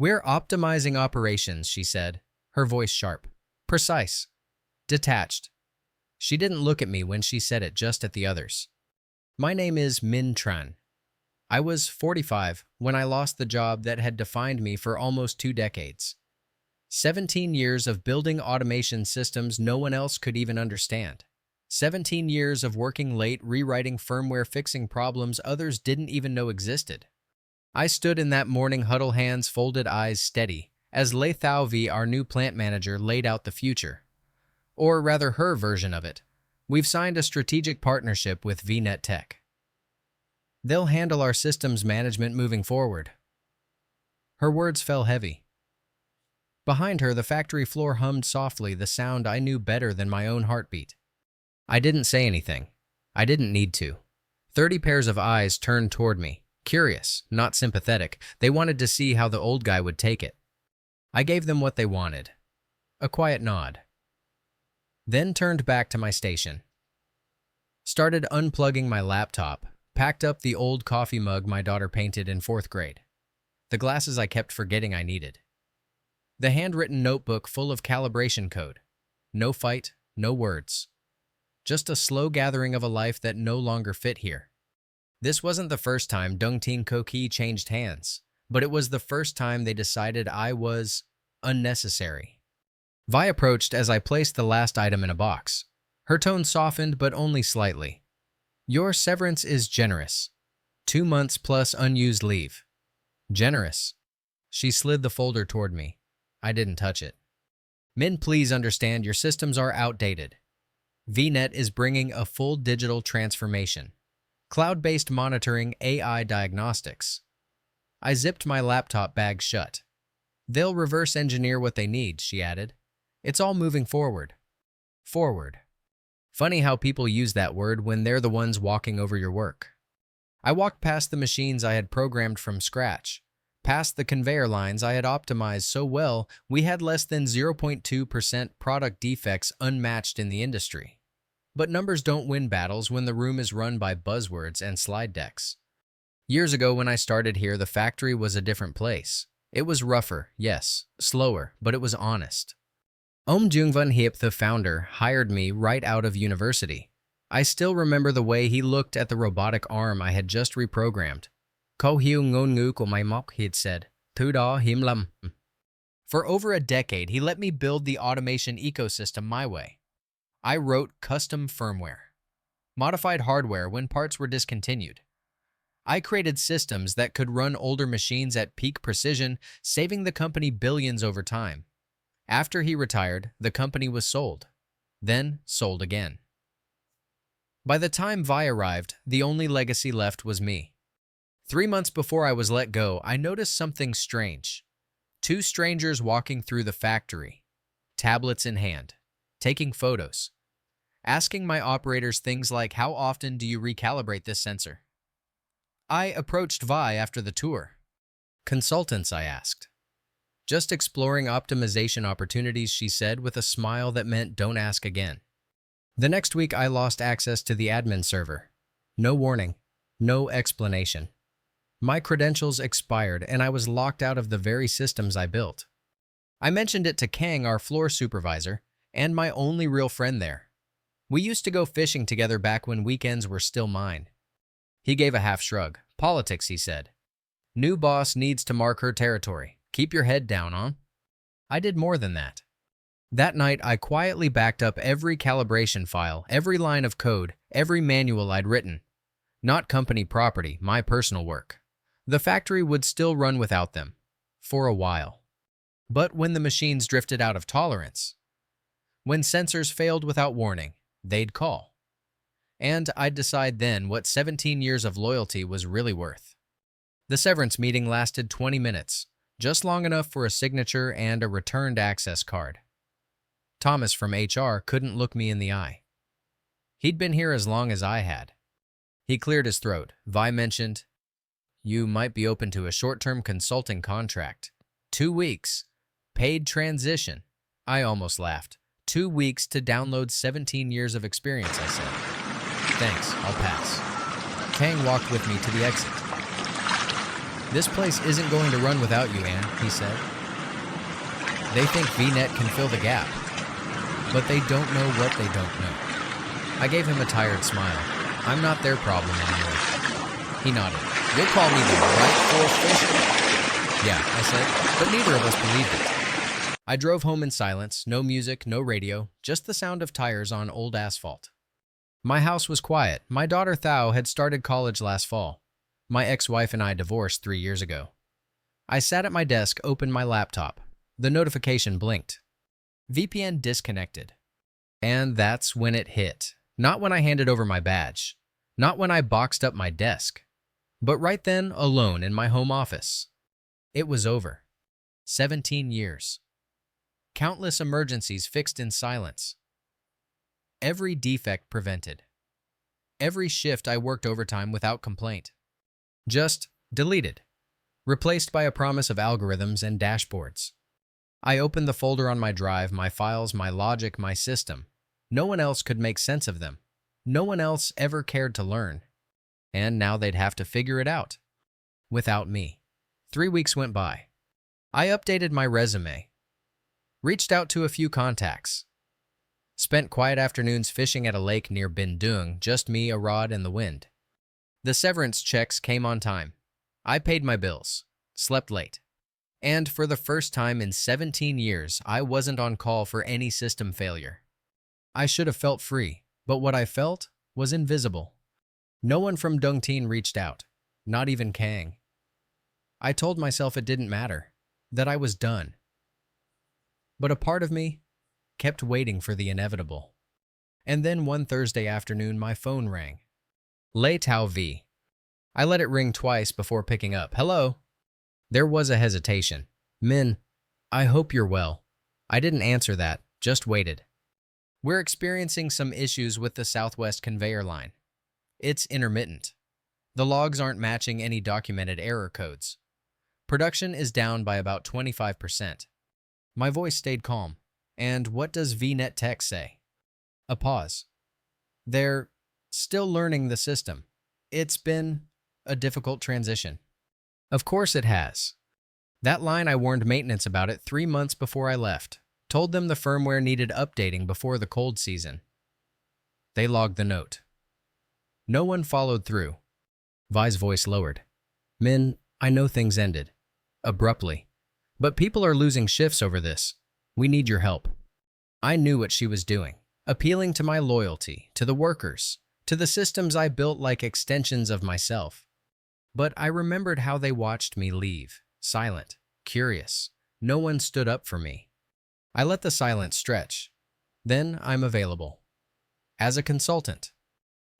We're optimizing operations, she said, her voice sharp, precise, detached. She didn't look at me when she said it, just at the others. My name is Min Tran. I was 45 when I lost the job that had defined me for almost 2 decades. 17 years of building automation systems no one else could even understand. 17 years of working late, rewriting firmware, fixing problems others didn't even know existed. I stood in that morning huddle, hands folded, eyes steady, as Lei Thao V, our new plant manager, laid out the future. Or rather, her version of it. We've signed a strategic partnership with VNet Tech. They'll handle our systems management moving forward. Her words fell heavy. Behind her, the factory floor hummed softly, the sound I knew better than my own heartbeat. I didn't say anything. I didn't need to. 30 pairs of eyes turned toward me, curious, not sympathetic. They wanted to see how the old guy would take it. I gave them what they wanted. A quiet nod. Then turned back to my station. Started unplugging my laptop, packed up the old coffee mug my daughter painted in 4th grade. The glasses I kept forgetting I needed. The handwritten notebook full of calibration code. No fight, no words. Just a slow gathering of a life that no longer fit here. This wasn't the first time Dongting Koki changed hands, but it was the first time they decided I was unnecessary. Vi approached as I placed the last item in a box. Her tone softened, but only slightly. Your severance is generous. 2 months plus unused leave. Generous. She slid the folder toward me. I didn't touch it. Min, please understand your systems are outdated. VNet is bringing a full digital transformation. Cloud-based monitoring, AI diagnostics. I zipped my laptop bag shut. They'll reverse engineer what they need, she added. It's all moving forward. Forward. Funny how people use that word when they're the ones walking over your work. I walked past the machines I had programmed from scratch, past the conveyor lines I had optimized so well we had less than 0.2% product defects, unmatched in the industry. But numbers don't win battles when the room is run by buzzwords and slide decks. Years ago when I started here, the factory was a different place. It was rougher, yes, slower, but it was honest. Jung-Van Hiep, the founder, hired me right out of university. I still remember the way he looked at the robotic arm I had just reprogrammed. Câu hiếu ngôn ngữ của máy móc, he had said. Thứ đó hiếm lắm. For over a decade, he let me build the automation ecosystem my way. I wrote custom firmware, modified hardware when parts were discontinued. I created systems that could run older machines at peak precision, saving the company billions over time. After he retired, the company was sold, then sold again. By the time Vi arrived, the only legacy left was me. 3 months before I was let go, I noticed something strange. 2 strangers walking through the factory, tablets in hand, taking photos, asking my operators things like, how often do you recalibrate this sensor? I approached Vi after the tour. Consultants, I asked. Just exploring optimization opportunities, she said with a smile that meant don't ask again. The next week, I lost access to the admin server. No warning, no explanation. My credentials expired and I was locked out of the very systems I built. I mentioned it to Kang, our floor supervisor, and my only real friend there. We used to go fishing together back when weekends were still mine. He gave a half shrug. Politics, he said. New boss needs to mark her territory. Keep your head down, huh? I did more than that. That night, I quietly backed up every calibration file, every line of code, every manual I'd written. Not company property, my personal work. The factory would still run without them. For a while. But when the machines drifted out of tolerance, when sensors failed without warning, they'd call. And I'd decide then what 17 years of loyalty was really worth. The severance meeting lasted 20 minutes. Just long enough for a signature and a returned access card. Thomas from HR couldn't look me in the eye. He'd been here as long as I had. He cleared his throat. Vi mentioned, you might be open to a short-term consulting contract. 2 weeks. Paid transition. I almost laughed. 2 weeks to download 17 years of experience, I said. Thanks, I'll pass. Kang walked with me to the exit. This place isn't going to run without you, Anne, he said. They think VNet can fill the gap, but they don't know what they don't know. I gave him a tired smile. I'm not their problem anymore. He nodded. You'll call me the rightful fish? Yeah, I said, but neither of us believed it. I drove home in silence, no music, no radio, just the sound of tires on old asphalt. My house was quiet. My daughter Thao had started college last fall. My ex-wife and I divorced 3 years ago. I sat at my desk, opened my laptop. The notification blinked. VPN disconnected. And that's when it hit. Not when I handed over my badge. Not when I boxed up my desk. But right then, alone in my home office. It was over. 17 years. Countless emergencies fixed in silence. Every defect prevented. Every shift I worked overtime without complaint. Just deleted. Replaced by a promise of algorithms and dashboards. I opened the folder on my drive, my files, my logic, my system. No one else could make sense of them. No one else ever cared to learn. And now they'd have to figure it out. Without me. 3 weeks went by. I updated my resume. Reached out to a few contacts. Spent quiet afternoons fishing at a lake near Bindung, just me, a rod, and the wind. The severance checks came on time. I paid my bills. Slept late. And for the first time in 17 years, I wasn't on call for any system failure. I should have felt free, but what I felt was invisible. No one from Dongtin reached out, not even Kang. I told myself it didn't matter, that I was done. But a part of me kept waiting for the inevitable. And then one Thursday afternoon, my phone rang. Lei Tao V. I let it ring twice before picking up. Hello? There was a hesitation. Min, I hope you're well. I didn't answer that, just waited. We're experiencing some issues with the Southwest conveyor line. It's intermittent. The logs aren't matching any documented error codes. Production is down by about 25%. My voice stayed calm. And what does VNet Tech say? A pause. They're still learning the system. It's been a difficult transition. Of course it has. That line, I warned maintenance about it 3 months before I left. Told them the firmware needed updating before the cold season. They logged the note. No one followed through. Vi's voice lowered. Min, I know things ended. Abruptly. But people are losing shifts over this. We need your help. I knew what she was doing. Appealing to my loyalty, to the workers, to the systems I built like extensions of myself. But I remembered how they watched me leave, silent, curious. No one stood up for me. I let the silence stretch. Then I'm available. As a consultant.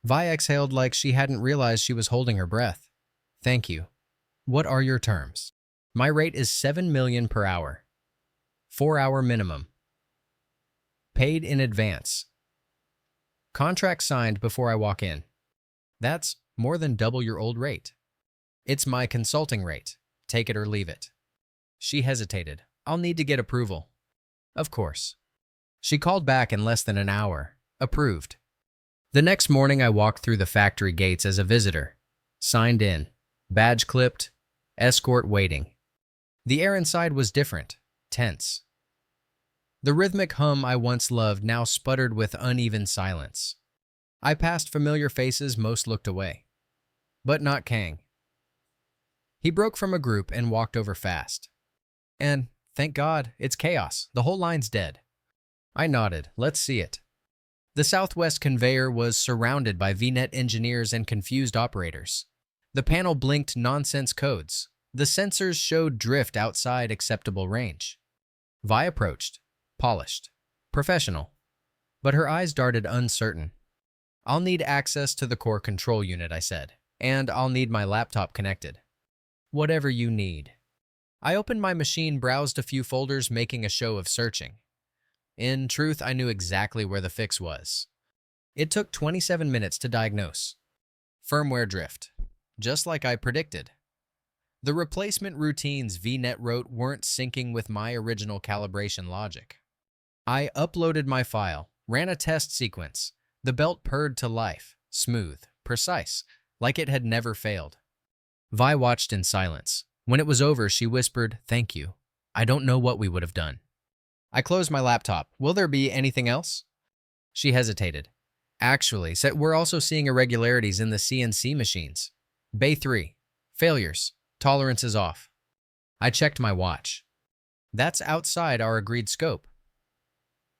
Vi exhaled like she hadn't realized she was holding her breath. Thank you. What are your terms? My rate is 7 million per hour. 4-hour minimum. Paid in advance. Contract signed before I walk in. That's more than double your old rate. It's my consulting rate. Take it or leave it. She hesitated. I'll need to get approval. Of course. She called back in less than an hour. Approved. The next morning I walked through the factory gates as a visitor. Signed in. Badge clipped. Escort waiting. The air inside was different. Tense. The rhythmic hum I once loved now sputtered with uneven silence. I passed familiar faces, most looked away. But not Kang. He broke from a group and walked over fast. And, thank God, it's chaos. The whole line's dead. I nodded. Let's see it. The Southwest conveyor was surrounded by VNet engineers and confused operators. The panel blinked nonsense codes. The sensors showed drift outside acceptable range. Vi approached. Polished. Professional. But her eyes darted uncertain. I'll need access to the core control unit, I said. And I'll need my laptop connected. Whatever you need. I opened my machine, browsed a few folders, making a show of searching. In truth, I knew exactly where the fix was. It took 27 minutes to diagnose. Firmware drift. Just like I predicted. The replacement routines VNet wrote weren't syncing with my original calibration logic. I uploaded my file, ran a test sequence. The belt purred to life, smooth, precise, like it had never failed. Vi watched in silence. When it was over, she whispered, "Thank you. I don't know what we would have done." I closed my laptop. "Will there be anything else?" She hesitated. "Actually, we're also seeing irregularities in the CNC machines. Bay 3. Failures. Tolerances off." I checked my watch. "That's outside our agreed scope.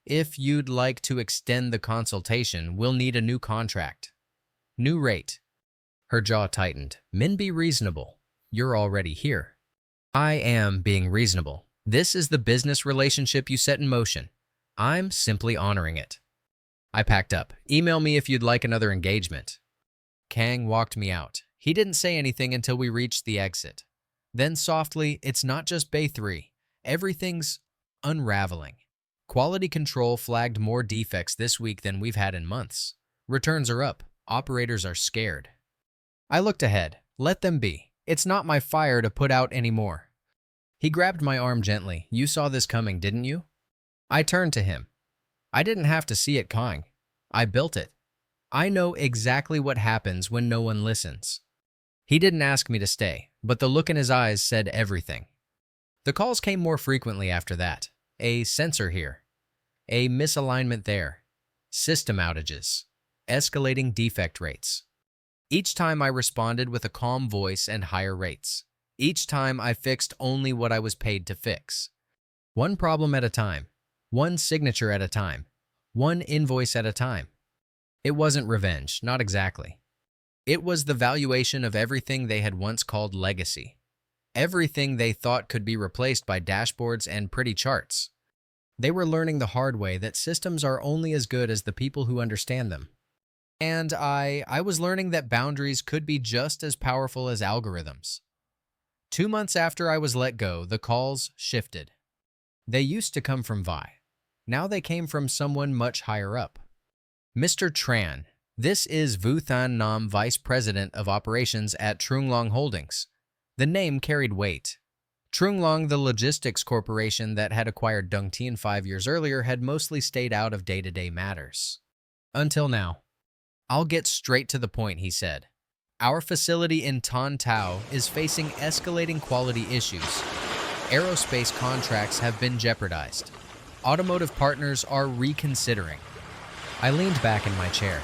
If you'd like to extend the consultation, we'll need a new contract. New rate." Her jaw tightened. "Min, be reasonable. You're already here." "I am being reasonable. This is the business relationship you set in motion. I'm simply honoring it." I packed up. "Email me if you'd like another engagement." Kang walked me out. He didn't say anything until we reached the exit. Then softly, "It's not just Bay 3. Everything's unraveling. Quality control flagged more defects this week than we've had in months. Returns are up. Operators are scared." I looked ahead. "Let them be. It's not my fire to put out anymore." He grabbed my arm gently. "You saw this coming, didn't you?" I turned to him. "I didn't have to see it coming. I built it. I know exactly what happens when no one listens." He didn't ask me to stay, but the look in his eyes said everything. The calls came more frequently after that. A sensor here. A misalignment there. System outages. Escalating defect rates. Each time I responded with a calm voice and higher rates. Each time I fixed only what I was paid to fix. One problem at a time. One signature at a time. One invoice at a time. It wasn't revenge, not exactly. It was the valuation of everything they had once called legacy. Everything they thought could be replaced by dashboards and pretty charts. They were learning the hard way that systems are only as good as the people who understand them. And I was learning that boundaries could be just as powerful as algorithms. 2 months after I was let go, the calls shifted. They used to come from Vi. Now they came from someone much higher up. "Mr. Tran, this is Vu Than Nam, Vice President of Operations at Trunglong Holdings." The name carried weight. Trunglong, the logistics corporation that had acquired Dongtian 5 years earlier, had mostly stayed out of day-to-day matters. Until now. "I'll get straight to the point," he said. "Our facility in Tan Tao is facing escalating quality issues. Aerospace contracts have been jeopardized. Automotive partners are reconsidering." I leaned back in my chair.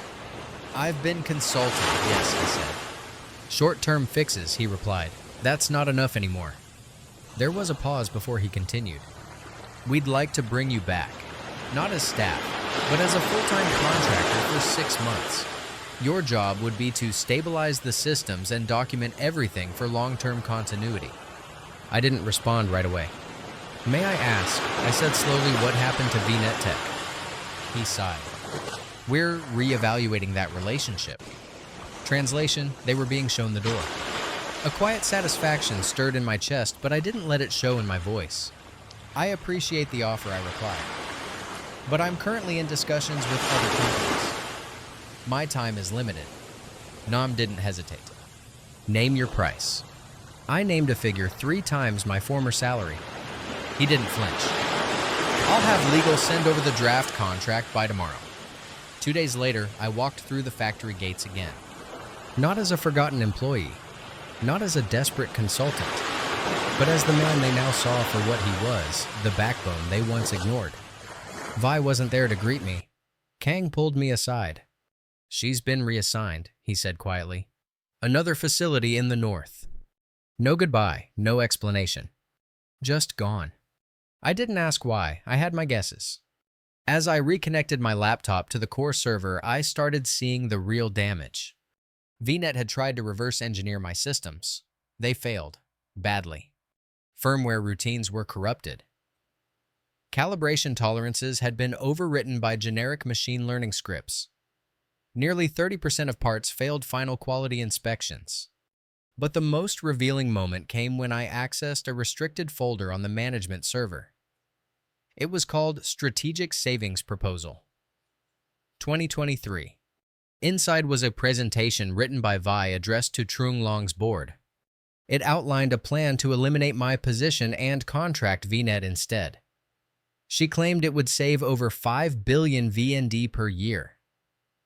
"I've been consulted," "Yes," I said. "Short-term fixes," he replied. "That's not enough anymore." There was a pause before he continued. "We'd like to bring you back, not as staff, but as a full-time contractor for 6 months. Your job would be to stabilize the systems and document everything for long-term continuity." I didn't respond right away. "May I ask," I said slowly, "what happened to VNet Tech?" He sighed. "We're reevaluating that relationship." Translation: they were being shown the door. A quiet satisfaction stirred in my chest, but I didn't let it show in my voice. "I appreciate the offer," I replied. "But I'm currently in discussions with other companies. My time is limited." Nam didn't hesitate. "Name your price." I named a figure 3 times my former salary. He didn't flinch. "I'll have legal send over the draft contract by tomorrow." 2 days later, I walked through the factory gates again. Not as a forgotten employee, not as a desperate consultant, but as the man they now saw for what he was, the backbone they once ignored. Vi wasn't there to greet me. Kang pulled me aside. "She's been reassigned," he said quietly. "Another facility in the north." No goodbye, no explanation. Just gone. I didn't ask why. I had my guesses. As I reconnected my laptop to the core server, I started seeing the real damage. VNet had tried to reverse engineer my systems. They failed. Badly. Firmware routines were corrupted. Calibration tolerances had been overwritten by generic machine learning scripts. Nearly 30% of parts failed final quality inspections. But the most revealing moment came when I accessed a restricted folder on the management server. It was called Strategic Savings Proposal. 2023. Inside was a presentation written by Vi addressed to Trunglong's board. It outlined a plan to eliminate my position and contract VNet instead. She claimed it would save over 5 billion VND per year.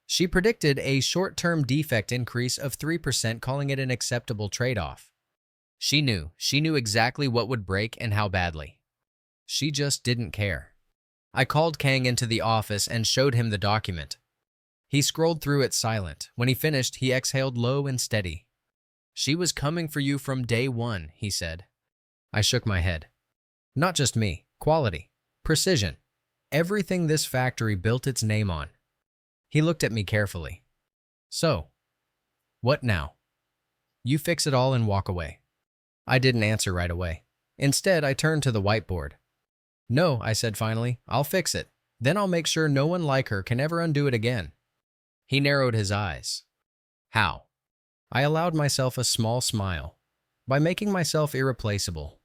She predicted a short-term defect increase of 3%, calling it an acceptable trade-off. She knew exactly what would break and how badly. She just didn't care. I called Kang into the office and showed him the document. He scrolled through it silent. When he finished, he exhaled low and steady. "She was coming for you from day one," he said. I shook my head. "Not just me. Quality. Precision. Everything this factory built its name on." He looked at me carefully. "So, what now? You fix it all and walk away." I didn't answer right away. Instead, I turned to the whiteboard. "No," I said finally, "I'll fix it. Then I'll make sure no one like her can ever undo it again." He narrowed his eyes. "How?" I allowed myself a small smile. "By making myself irreplaceable.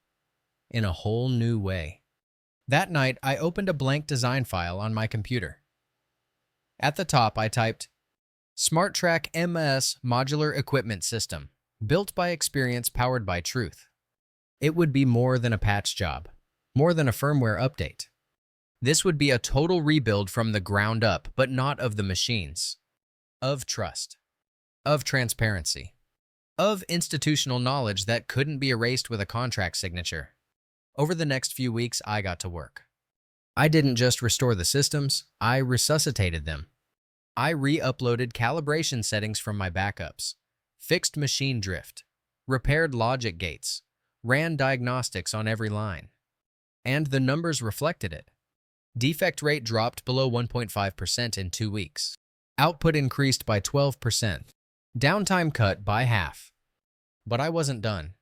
In a whole new way." That night, I opened a blank design file on my computer. At the top, I typed, "SmartTrack MS Modular Equipment System, built by experience, powered by truth." It would be more than a patch job, more than a firmware update. This would be a total rebuild from the ground up, but not of the machines. Of trust. Of transparency. Of institutional knowledge that couldn't be erased with a contract signature. Over the next few weeks, I got to work. I didn't just restore the systems, I resuscitated them. I re-uploaded calibration settings from my backups, fixed machine drift, repaired logic gates, ran diagnostics on every line. And the numbers reflected it. Defect rate dropped below 1.5% in 2 weeks. Output increased by 12%. Downtime cut by half. But I wasn't done.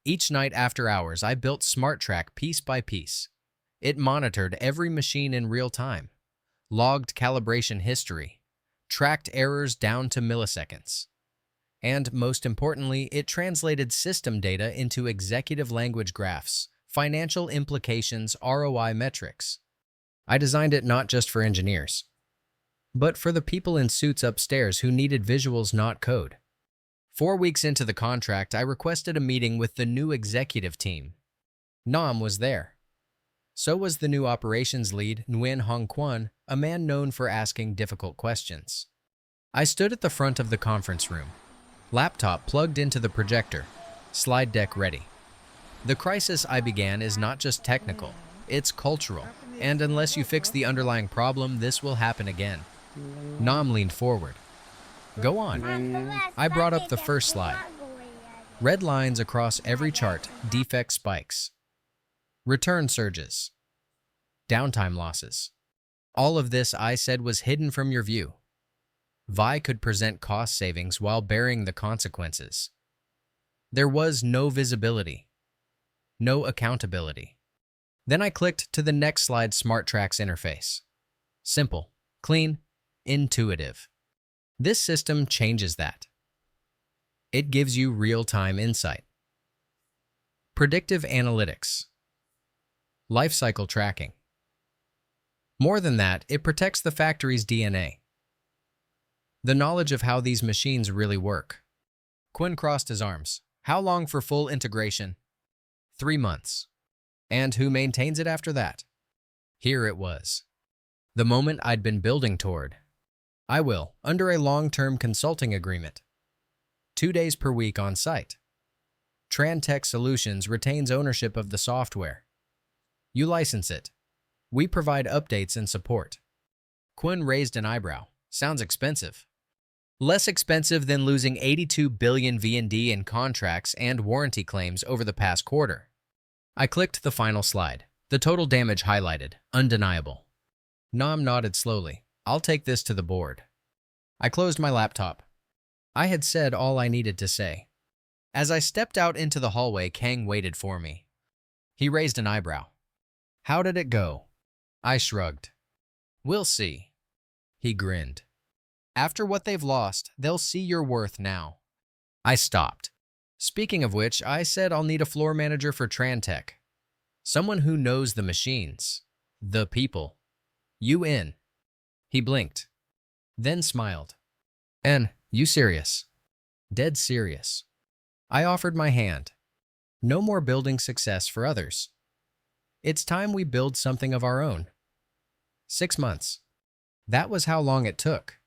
Each night after hours, I built SmartTrack piece by piece. It monitored every machine in real time, logged calibration history, tracked errors down to milliseconds. And most importantly, it translated system data into executive language graphs, financial implications, ROI metrics. I designed it not just for engineers, but for the people in suits upstairs who needed visuals, not code. 4 weeks into the contract, I requested a meeting with the new executive team. Nam was there. So was the new operations lead, Nguyen Hong Quan, a man known for asking difficult questions. I stood at the front of the conference room, laptop plugged into the projector, slide deck ready. The crisis I began is not just technical, it's cultural, and unless you fix the underlying problem, this will happen again. Nam leaned forward. "Go on." I brought up the first slide. Red lines across every chart, defect spikes. Return surges. Downtime losses. All of this, I said, was hidden from your view. Vi could present cost savings while bearing the consequences. There was no visibility. No accountability. Then I clicked to the next slide, SmartTrack's interface. Simple, clean, intuitive. This system changes that. It gives you real-time insight. Predictive analytics. Lifecycle tracking. More than that, it protects the factory's DNA. The knowledge of how these machines really work. Quinn crossed his arms. "How long for full integration?" 3 months. "And who maintains it after that?" Here it was. The moment I'd been building toward. "I will, under a long-term consulting agreement. 2 days per week on site. Trantech Solutions retains ownership of the software. You license it. We provide updates and support." Quinn raised an eyebrow. "Sounds expensive." "Less expensive than losing 82 billion V&D in contracts and warranty claims over the past quarter." I clicked the final slide. The total damage highlighted, undeniable. Nam nodded slowly. "I'll take this to the board." I closed my laptop. I had said all I needed to say. As I stepped out into the hallway, Kang waited for me. He raised an eyebrow. "How did it go?" I shrugged. "We'll see." He grinned. "After what they've lost, they'll see your worth now." I stopped. "Speaking of which, I said I'll need a floor manager for Trantech. Someone who knows the machines. The people. You in?" He blinked, then smiled. "En, you serious?" "Dead serious." I offered my hand. No more building success for others. It's time we build something of our own. 6 months. That was how long it took.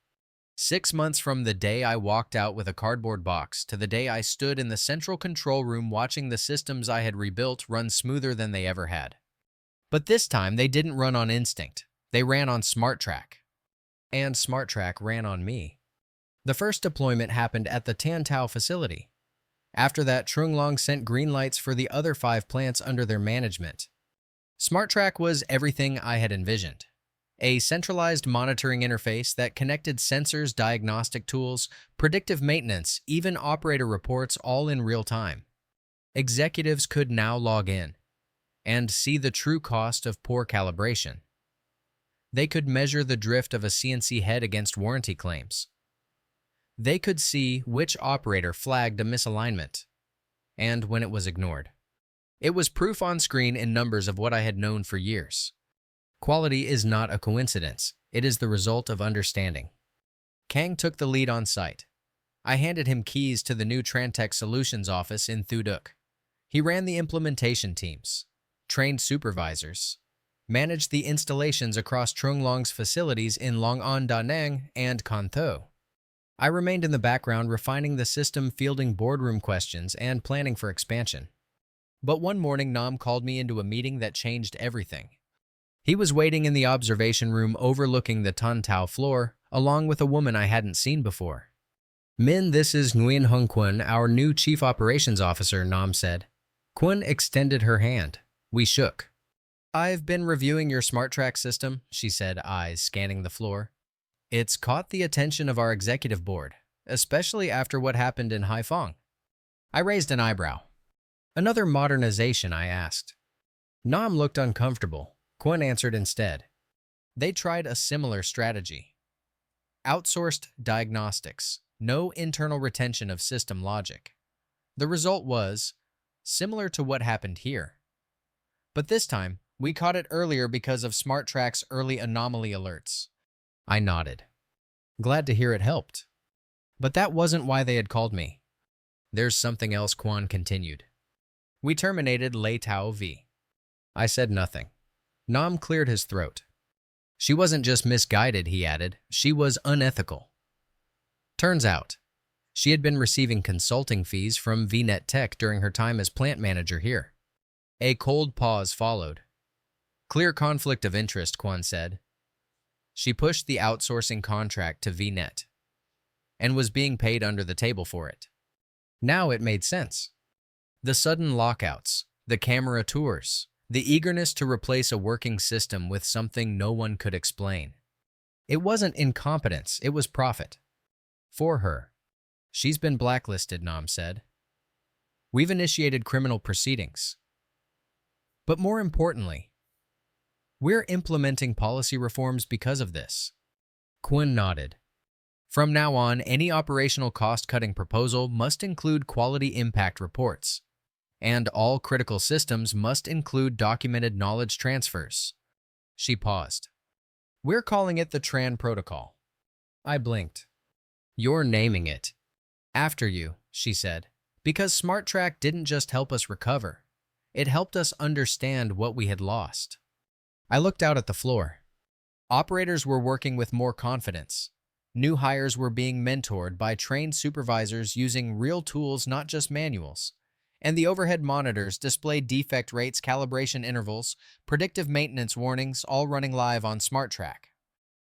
6 months from the day I walked out with a cardboard box to the day I stood in the central control room watching the systems I had rebuilt run smoother than they ever had. But this time, they didn't run on instinct. They ran on SmartTrack. And SmartTrack ran on me. The first deployment happened at the Tantau facility. After that, Trunglong sent green lights for the other 5 plants under their management. SmartTrack was everything I had envisioned. A centralized monitoring interface that connected sensors, diagnostic tools, predictive maintenance, even operator reports all in real time. Executives could now log in and see the true cost of poor calibration. They could measure the drift of a CNC head against warranty claims. They could see which operator flagged a misalignment and when it was ignored. It was proof on screen in numbers of what I had known for years. Quality is not a coincidence. It is the result of understanding. Kang took the lead on site. I handed him keys to the new Trantech Solutions office in Thuduk. He ran the implementation teams, trained supervisors, managed the installations across Trunglong's facilities in Long'an Da Nang and Kontho. I remained in the background refining the system, fielding boardroom questions, and planning for expansion. But one morning, Nam called me into a meeting that changed everything. He was waiting in the observation room overlooking the Tantau floor, along with a woman I hadn't seen before. "Min, this is Nguyen Hung Kwon, our new Chief Operations Officer," Nam said. Kwon extended her hand. We shook. "I've been reviewing your SmartTrack system," she said, eyes scanning the floor. "It's caught the attention of our executive board, especially after what happened in Haiphong." I raised an eyebrow. "Another modernization?" I asked. Nam looked uncomfortable. Kwon answered instead. "They tried a similar strategy. Outsourced diagnostics, no internal retention of system logic. The result was similar to what happened here. But this time, we caught it earlier because of SmartTrack's early anomaly alerts." I nodded. Glad to hear it helped. But that wasn't why they had called me. "There's something else," Kwon continued. "We terminated Lei Tao V." I said nothing. Nam cleared his throat. "She wasn't just misguided," he added. "She was unethical." Turns out, she had been receiving consulting fees from VNet Tech during her time as plant manager here. A cold pause followed. "Clear conflict of interest," Kwon said. She pushed the outsourcing contract to VNet and was being paid under the table for it. Now it made sense. The sudden lockouts, the camera tours, the eagerness to replace a working system with something no one could explain. It wasn't incompetence, it was profit. For her. "She's been blacklisted," Nam said. "We've initiated criminal proceedings. But more importantly, we're implementing policy reforms because of this." Kwon nodded. "From now on, any operational cost-cutting proposal must include quality impact reports, and all critical systems must include documented knowledge transfers." She paused. "We're calling it the Tran Protocol." I blinked. "You're naming it." "After you," she said, "because SmartTrack didn't just help us recover. It helped us understand what we had lost." I looked out at the floor. Operators were working with more confidence. New hires were being mentored by trained supervisors using real tools, not just manuals. And the overhead monitors displayed defect rates, calibration intervals, predictive maintenance warnings, all running live on SmartTrack.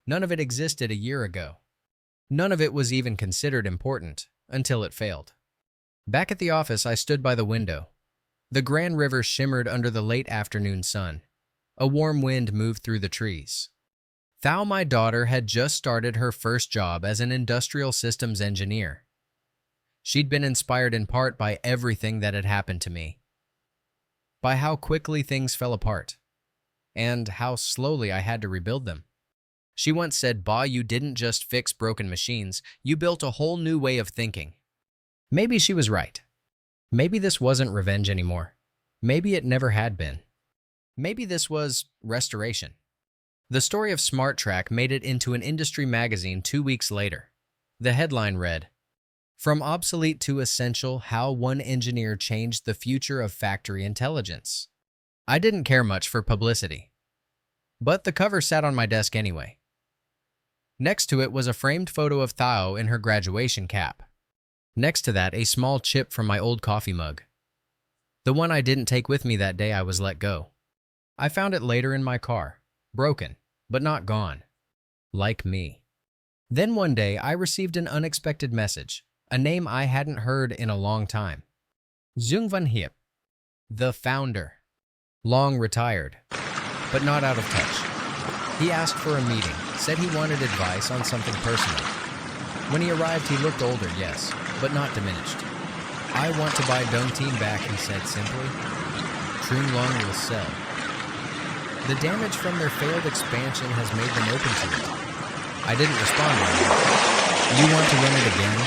None of it existed a year ago. None of it was even considered important until it failed. Back at the office, I stood by the window. The Grand River shimmered under the late afternoon sun. A warm wind moved through the trees. Thao, my daughter, had just started her first job as an industrial systems engineer. She'd been inspired in part by everything that had happened to me, by how quickly things fell apart, and how slowly I had to rebuild them. She once said, "Ba, you didn't just fix broken machines, you built a whole new way of thinking." Maybe she was right. Maybe this wasn't revenge anymore. Maybe it never had been. Maybe this was restoration. The story of SmartTrack made it into an industry magazine 2 weeks later. The headline read, "From obsolete to essential, how one engineer changed the future of factory intelligence." I didn't care much for publicity, but the cover sat on my desk anyway. Next to it was a framed photo of Thao in her graduation cap. Next to that, a small chip from my old coffee mug. The one I didn't take with me that day I was let go. I found it later in my car, broken, but not gone. Like me. Then one day, I received an unexpected message, a name I hadn't heard in a long time. Zung Van Hiep, the founder. Long retired, but not out of touch. He asked for a meeting, said he wanted advice on something personal. When he arrived, he looked older, yes, but not diminished. I want to buy Dong Tin back, he said simply. Trung Long will sell. The damage from their failed expansion has made them open to it. I didn't respond to him. You want to win it again?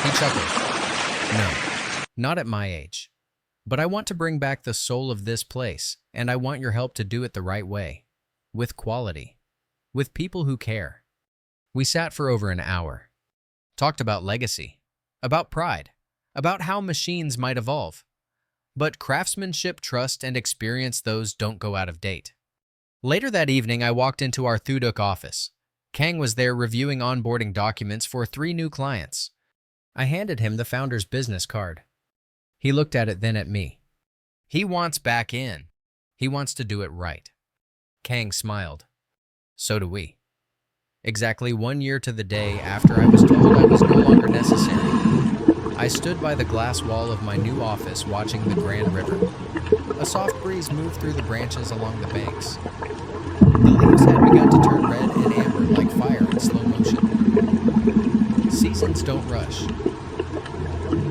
He chuckled. No, not at my age. But I want to bring back the soul of this place, and I want your help to do it the right way. With quality. With people who care. We sat for over an hour. Talked about legacy. About pride. About how machines might evolve. But craftsmanship, trust, and experience, those don't go out of date. Later that evening, I walked into our Thuduk office. Kang was there reviewing onboarding documents for 3 new clients. I handed him the founder's business card. He looked at it, then at me. He wants back in. He wants to do it right. Kang smiled. So do we. Exactly 1 year to the day after I was told I was no longer necessary, I stood by the glass wall of my new office watching the Grand River. A soft breeze moved through the branches along the banks. The leaves had begun to turn red and amber like fire in slow motion. Seasons don't rush.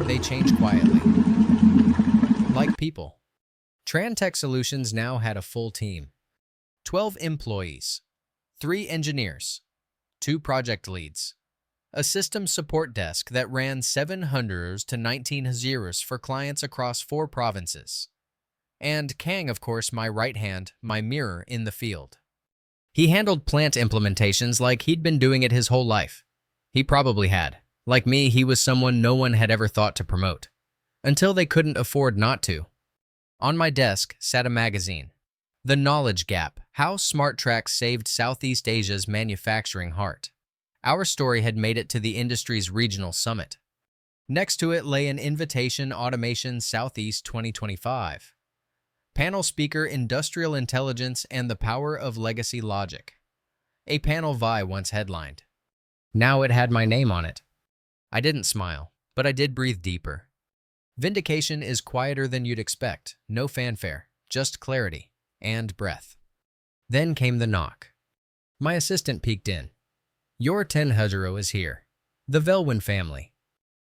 They change quietly. Like people. Trantech Solutions now had a full team. 12 employees, 3 engineers, 2 project leads, a system support desk that ran 700 to 19 Haziras for clients across 4 provinces. And Kang, of course, my right hand, my mirror in the field. He handled plant implementations like he'd been doing it his whole life. He probably had. Like me, he was someone no one had ever thought to promote. Until they couldn't afford not to. On my desk sat a magazine. The Knowledge Gap, How Smart Tracks Saved Southeast Asia's Manufacturing Heart. Our story had made it to the industry's regional summit. Next to it lay an invitation, Automation Southeast 2025. Panel speaker, Industrial Intelligence and the Power of Legacy Logic. A panel Vi once headlined. Now it had my name on it. I didn't smile, but I did breathe deeper. Vindication is quieter than you'd expect. No fanfare, just clarity and breath. Then came the knock. My assistant peeked in. Your 10 Hujero is here. The Velwin family.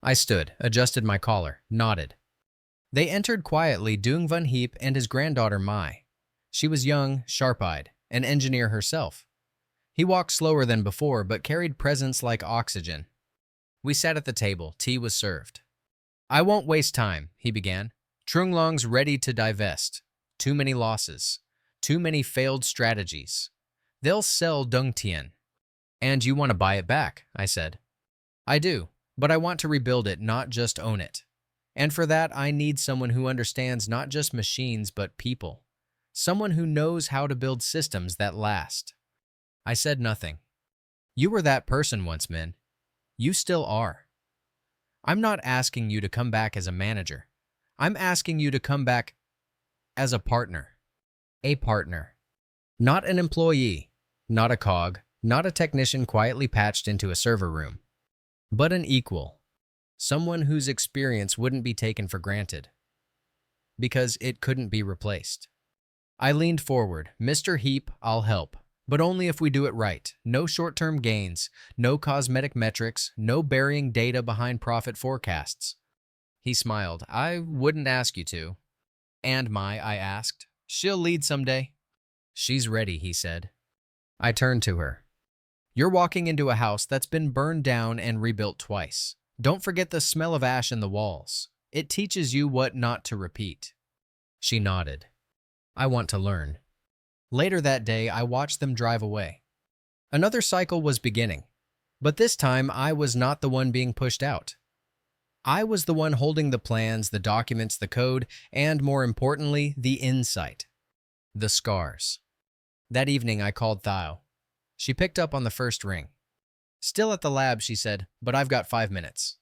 I stood, adjusted my collar, nodded. They entered quietly, Dung Van Heep and his granddaughter Mai. She was young, sharp-eyed, an engineer herself. He walked slower than before, but carried presence like oxygen. We sat at the table. Tea was served. I won't waste time, he began. Trung Long's ready to divest. Too many losses. Too many failed strategies. They'll sell Dong Tin. And you want to buy it back, I said. I do, but I want to rebuild it, not just own it. And for that, I need someone who understands not just machines, but people. Someone who knows how to build systems that last. I said nothing. You were that person once, Min. You still are. I'm not asking you to come back as a manager. I'm asking you to come back as a partner. A partner. Not an employee, not a cog, not a technician quietly patched into a server room, but an equal. Someone whose experience wouldn't be taken for granted, because it couldn't be replaced. I leaned forward. Mr. Heap, I'll help, but only if we do it right. No short-term gains, no cosmetic metrics, no burying data behind profit forecasts. He smiled. I wouldn't ask you to. And Mai, I asked. She'll lead someday. She's ready, he said. I turned to her. You're walking into a house that's been burned down and rebuilt twice. Don't forget the smell of ash in the walls. It teaches you what not to repeat. She nodded. I want to learn. Later that day, I watched them drive away. Another cycle was beginning, but this time I was not the one being pushed out. I was the one holding the plans, the documents, the code, and more importantly, the insight. The scars. That evening, I called Thao. She picked up on the first ring. Still at the lab, she said, but I've got 5 minutes.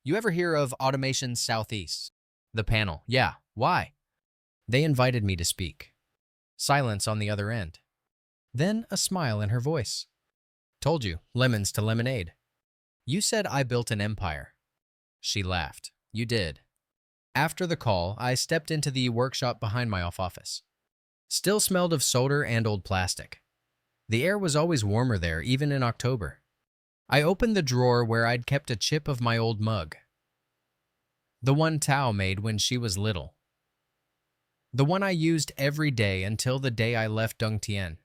You ever hear of Automation Southeast? The panel. Yeah. Why? They invited me to speak. Silence on the other end. Then a smile in her voice. Told you, lemons to lemonade. You said I built an empire. She laughed. You did. After the call, I stepped into the workshop behind my office. Still smelled of solder and old plastic. The air was always warmer there, even in October. I opened the drawer where I'd kept a chip of my old mug. The one Tao made when she was little. The one I used every day until the day I left Dongtian.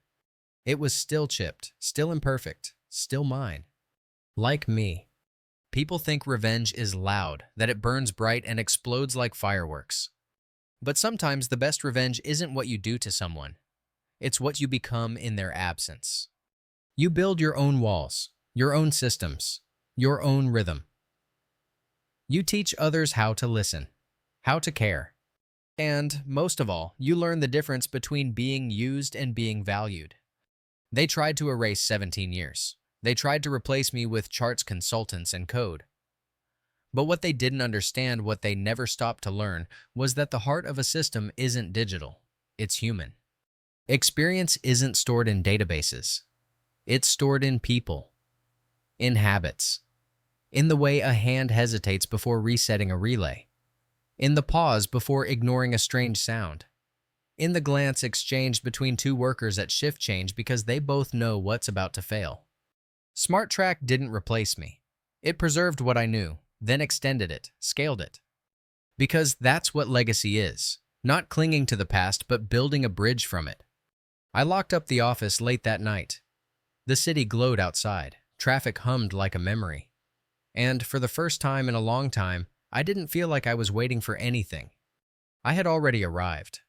It was still chipped, still imperfect, still mine. Like me. People think revenge is loud, that it burns bright and explodes like fireworks. But sometimes the best revenge isn't what you do to someone. It's what you become in their absence. You build your own walls, your own systems, your own rhythm. You teach others how to listen, how to care. And, most of all, you learn the difference between being used and being valued. They tried to erase 17 years. They tried to replace me with charts consultants and code. But what they didn't understand, what they never stopped to learn, was that the heart of a system isn't digital. It's human. Experience isn't stored in databases. It's stored in people, in habits, in the way a hand hesitates before resetting a relay, in the pause before ignoring a strange sound, in the glance exchanged between two workers at shift change because they both know what's about to fail. SmartTrack didn't replace me. It preserved what I knew, then extended it, scaled it. Because that's what legacy is, not clinging to the past but building a bridge from it. I locked up the office late that night. The city glowed outside. Traffic hummed like a memory. And for the first time in a long time, I didn't feel like I was waiting for anything. I had already arrived.